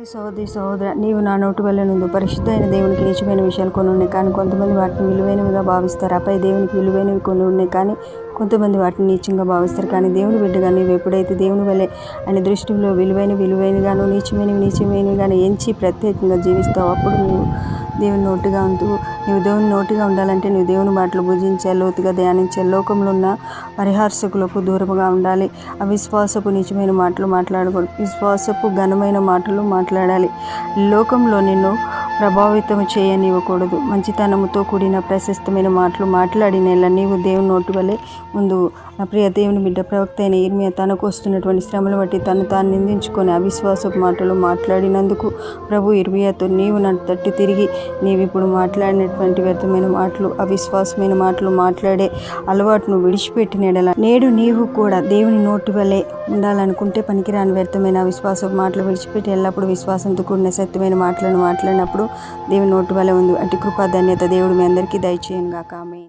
సహోదరి సహోదర, నీవు నా నోటి వల్ల నుండి పరిశుద్ధమైన దేవునికి నిజమైన విషయాలు కొన్ని ఉన్నాయి, కానీ కొంతమంది వాటిని విలువైనవిగా భావిస్తారు. ఆపై దేవునికి విలువైనవి కొన్ని ఉన్నాయి, కానీ కొంతమంది వాటిని నీచంగా భావిస్తారు. కానీ దేవుని బిడ్డగా నీవు ఎప్పుడైతే దేవుని వల్లే ఆయన దృష్టిలో విలువైనవిగాను నీచమైనవిగాను ఎంచి ప్రత్యేకంగా జీవిస్తావు, అప్పుడు నీవు దేవుని నోటిగా ఉంటూ నీవు దేవుని నోటిగా ఉండాలంటే నువ్వు దేవుని మాటలు భుజించాలి, లోతుగా ధ్యానించాలి. లోకంలో ఉన్న పరిహాసకులకు దూరముగా ఉండాలి. అవిశ్వాసపు నిజమైన మాటలు మాట్లాడకూడదు, విశ్వాసపు ఘనమైన మాటలు మాట్లాడాలి. లోకంలో నిన్ను ప్రభావితం చేయనివ్వకూడదు. మంచితనముతో కూడిన ప్రశస్తమైన మాటలు మాట్లాడినలా నీవు దేవుని నోటి వల్లే ముందు. నా ప్రియ దేవుని బిడ్డ ప్రవక్త అయిన ఇర్మియా తనకు వస్తున్నటువంటి శ్రమలు బట్టి తను తాను నిందించుకొని అవిశ్వాసపు మాటలు మాట్లాడినందుకు ప్రభు ఇర్మియాతో, నీవు నన్ను తట్టి తిరిగి నీవు ఇప్పుడు మాట్లాడినటువంటి వ్యర్థమైన మాటలు, అవిశ్వాసమైన మాటలు మాట్లాడే అలవాటును విడిచిపెట్టినడలా నేడు నీవు కూడా దేవుని నోటి వల్లే ఉండాలనుకుంటే పనికిరాని వ్యర్థమైన అవిశ్వాసపు మాటలు విడిచిపెట్టి ఎల్లప్పుడూ విశ్వాసంతో కూడిన సత్యమైన మాటలను మాట్లాడినప్పుడు దేవుని నోటి వల్లే ఉంది. అటు కృపా ధన్యత దేవుడు మీ అందరికీ దయచేయను గాక. ఆమేన్.